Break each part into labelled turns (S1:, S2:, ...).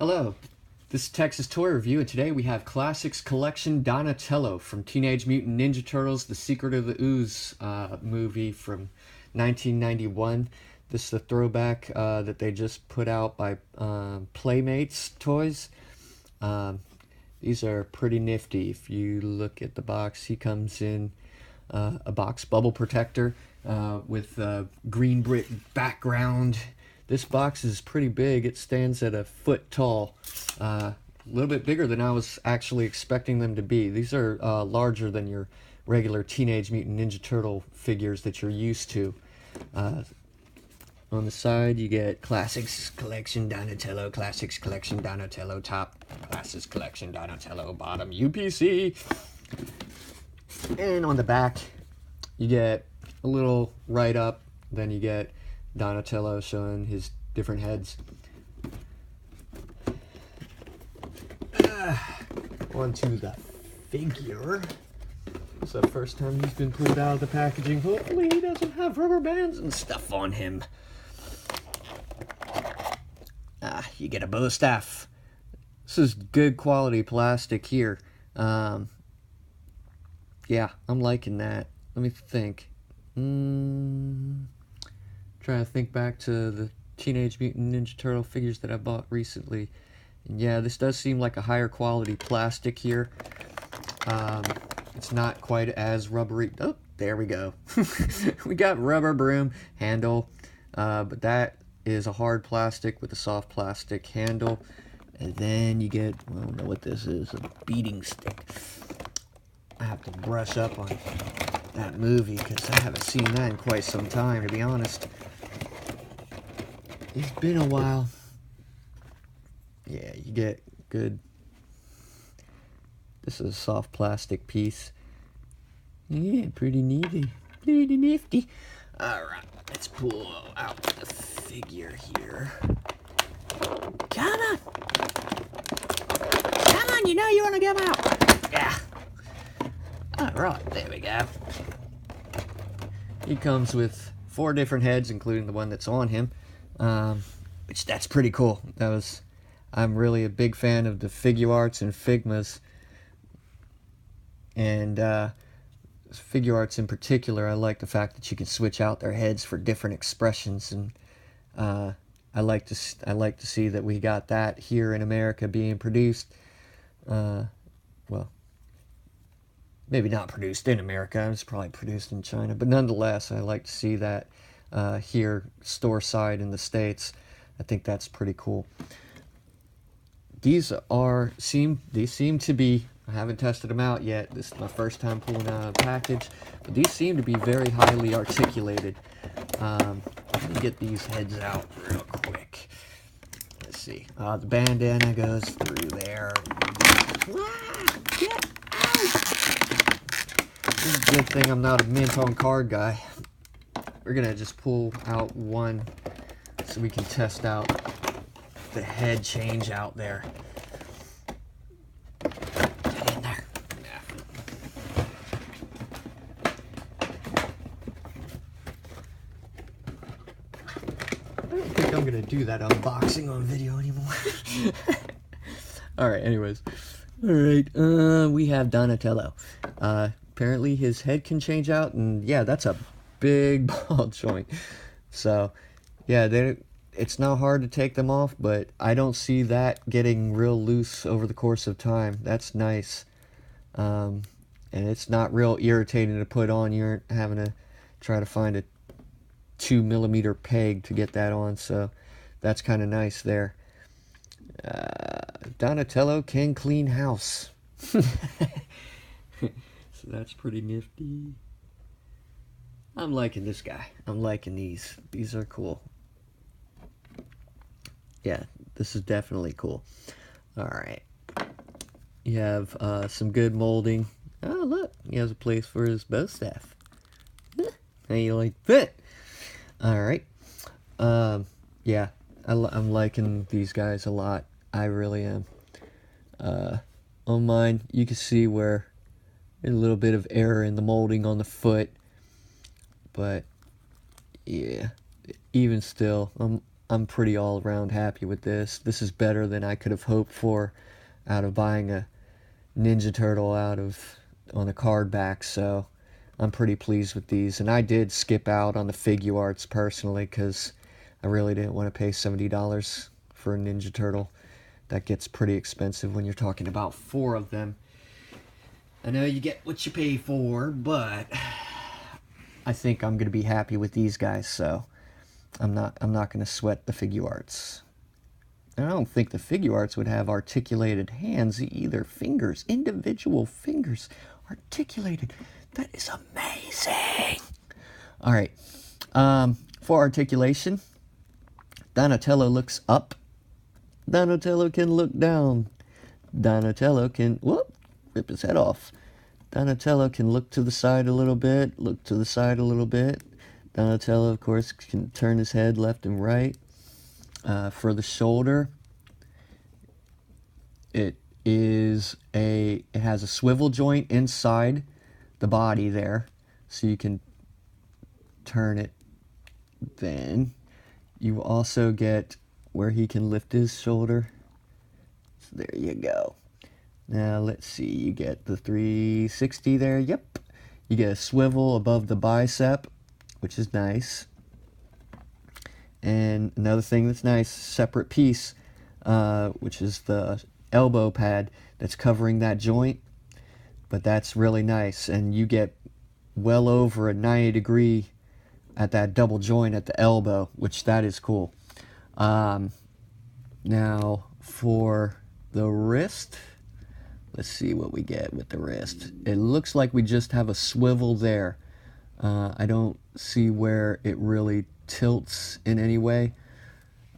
S1: Hello, this is Texas Toy Review, and today we have Classics Collection Donatello from Teenage Mutant Ninja Turtles: The Secret of the Ooze movie from 1991. This is a throwback that they just put out by Playmates Toys. These are pretty nifty. If you look at the box, he comes in a box bubble protector with a green brick background. This box is pretty big. It stands at a foot tall. A little bit bigger than I was actually expecting them to be. These are larger than your regular Teenage Mutant Ninja Turtle figures that you're used to. On the side, you get Classics Collection Donatello, Classics Collection Donatello top, Classics Collection Donatello bottom, UPC. And on the back, you get a little write-up. Then you get Donatello showing his different heads. On to the figure. It's the first time he's been pulled out of the packaging. Hopefully he doesn't have rubber bands and stuff on him. You get a bow staff. This is good quality plastic here. Yeah, I'm liking that. Let me think. Trying to think back to the Teenage Mutant Ninja Turtle figures that I bought recently. And yeah, this does seem like a higher quality plastic here. It's not quite as rubbery. Oh, there we go. We got rubber broom handle, but that is a hard plastic with a soft plastic handle. And then you get, I don't know what this is, a beating stick. I have to brush up on that movie because I haven't seen that in quite some time, to be honest. It's been a while. Yeah, you get good. This is a soft plastic piece. Yeah, pretty neaty. Pretty nifty. Alright, let's pull out the figure here. Come on! Come on, you know you want to come out! Yeah. Alright, there we go. He comes with 4 different heads, including the one that's on him. Which that's pretty cool. I'm really a big fan of the figure arts and Figmas. And figure arts in particular, I like the fact that you can switch out their heads for different expressions, and I like to see that we got that here in America being produced. Well, maybe not produced in America. It was probably produced in China, but nonetheless, I like to see that here store side in the States. I think that's pretty cool. These seem to be, I haven't tested them out yet. This is my first time pulling out a package, but these seem to be very highly articulated. Let me get these heads out real quick. Let's see. The bandana goes through there. Get out! This is a good thing I'm not a mint on card guy. We're gonna just pull out one so we can test out the head change out there. Get in there. Yeah. I don't think I'm gonna do that unboxing on video anymore. Alright, anyways. Alright, we have Donatello. Apparently his head can change out, and yeah, that's a big ball joint. So, yeah, it's not hard to take them off, but I don't see that getting real loose over the course of time. That's nice. And it's not real irritating to put on. You aren't having to try to find a 2mm peg to get that on, so that's kind of nice there. Donatello can clean house. So that's pretty nifty. I'm liking this guy. I'm liking these. These are cool. Yeah, this is definitely cool. Alright. You have some good molding. Oh, look. He has a place for his bow staff. How you like that? Alright. Yeah, I'm liking these guys a lot. I really am. On mine, you can see where there's a little bit of error in the molding on the foot. But, yeah. Even still, I'm pretty all around happy with this. This is better than I could have hoped for out of buying a Ninja Turtle on a card back, so I'm pretty pleased with these. And I did skip out on the figure arts personally because I really didn't want to pay $70 for a Ninja Turtle. That gets pretty expensive when you're talking about 4 of them. I know you get what you pay for, but I think I'm gonna be happy with these guys, so I'm not gonna sweat the figure arts. And I don't think the figure arts would have articulated hands either. Fingers, individual fingers, articulated. That is amazing. All right. For articulation, Donatello looks up. Donatello can look down. Donatello can rip his head off. Donatello can look to the side a little bit, look to the side a little bit. Donatello, of course, can turn his head left and right. For the shoulder, it has a swivel joint inside the body there, so you can turn it. Then you also get where he can lift his shoulder. So there you go. Now let's see, you get the 360 there. Yep. You get a swivel above the bicep, which is nice. And another thing that's nice, separate piece, which is the elbow pad that's covering that joint. But that's really nice, and you get well over a 90-degree at that double joint at the elbow, which that is cool. Now for the wrist, let's see what we get with the wrist. It looks like we just have a swivel there. I don't see where it really tilts in any way.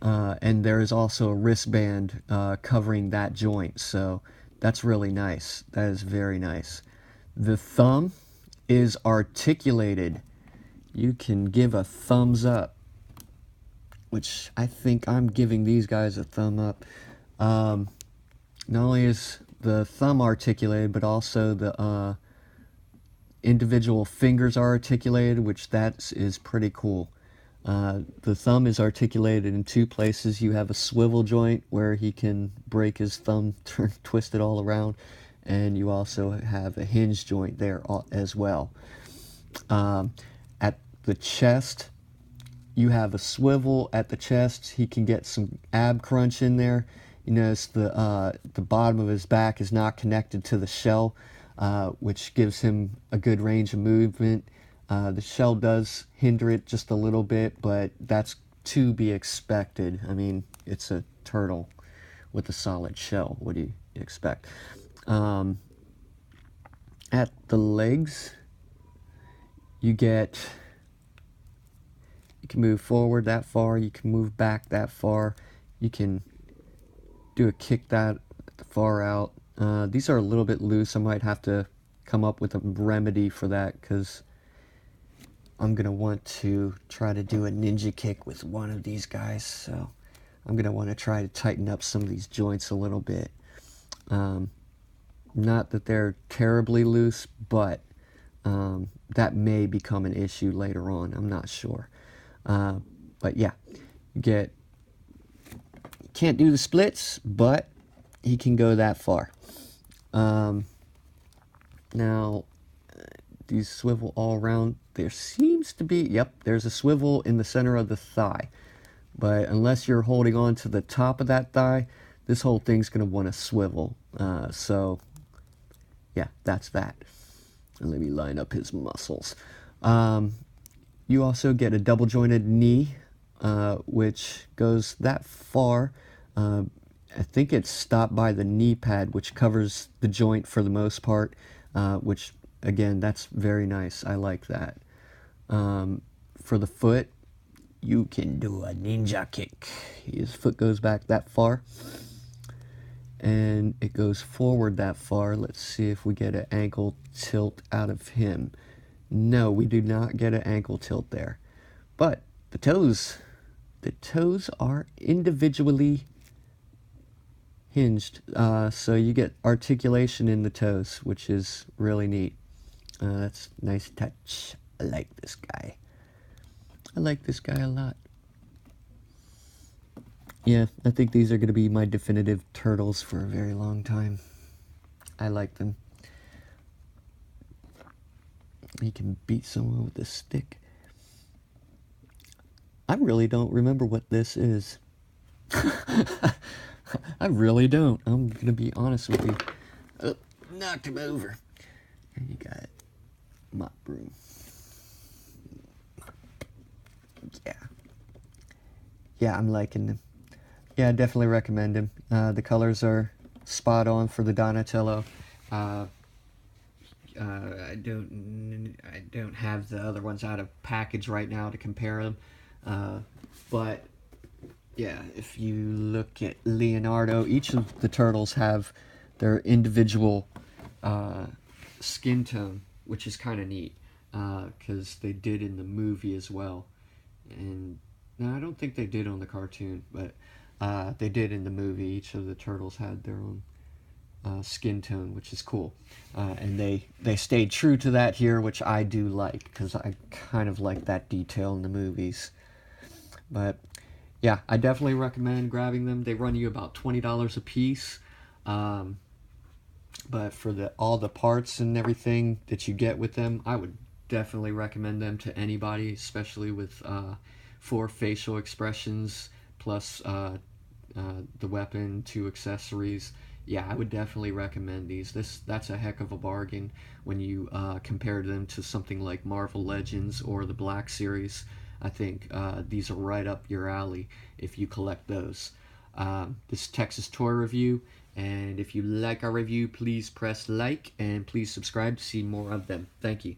S1: And there is also a wristband covering that joint, so that's really nice. That is very nice. The thumb is articulated. You can give a thumbs up, which I think I'm giving these guys a thumb up. Not only is the thumb articulated, but also the individual fingers are articulated, which that is pretty cool. The thumb is articulated in 2 places. You have a swivel joint where he can break his thumb, twist it all around, and you also have a hinge joint there as well. At the chest, you have a swivel at the chest. He can get some ab crunch in there. You notice the bottom of his back is not connected to the shell, which gives him a good range of movement. The shell does hinder it just a little bit, but that's to be expected. I mean, it's a turtle with a solid shell. What do you expect? At the legs, you can move forward that far, you can move back that far, you can do a kick that far out. These are a little bit loose. I might have to come up with a remedy for that, because I'm going to want to try to do a ninja kick with one of these guys, so I'm going to want to try to tighten up some of these joints a little bit. Not that they're terribly loose, but that may become an issue later on. I'm not sure. But yeah, can't do the splits, but he can go that far. Now, these swivel all around. There seems to be, yep, there's a swivel in the center of the thigh. But unless you're holding on to the top of that thigh, this whole thing's going to want to swivel. So, yeah, that's that. And let me line up his muscles. You also get a double jointed knee, which goes that far. I think it's stopped by the knee pad, which covers the joint for the most part, which, again, that's very nice. I like that. For the foot, you can do a ninja kick. His foot goes back that far, and it goes forward that far. Let's see if we get an ankle tilt out of him. No, we do not get an ankle tilt there. But the toes are individually hinged, so you get articulation in the toes, which is really neat. That's a nice touch. I like this guy. I like this guy a lot. Yeah, I think these are going to be my definitive turtles for a very long time. I like them. You can beat someone with a stick. I really don't remember what this is. I really don't. I'm going to be honest with you. Oh, knocked him over. And you got mop broom. Yeah. Yeah, I'm liking them. Yeah, I definitely recommend them. The colors are spot on for the Donatello. Uh, I don't have the other ones out of package right now to compare them, but yeah, if you look at Leonardo, each of the turtles have their individual uh, skin tone, which is kind of neat because they did in the movie as well. And no, I don't think they did on the cartoon, but they did in the movie. Each of the turtles had their own skin tone, which is cool. And they stayed true to that here, which I do like because I kind of like that detail in the movies. But yeah, I definitely recommend grabbing them. They run you about $20 a piece. Um, but for the all the parts and everything that you get with them, I would definitely recommend them to anybody, especially with 4 facial expressions plus the weapon, 2 accessories. Yeah, I would definitely recommend these. That's a heck of a bargain when you compare them to something like Marvel Legends or the Black Series. I think these are right up your alley if you collect those. This is Texas Toy Review, and if you like our review, please press like and please subscribe to see more of them. Thank you.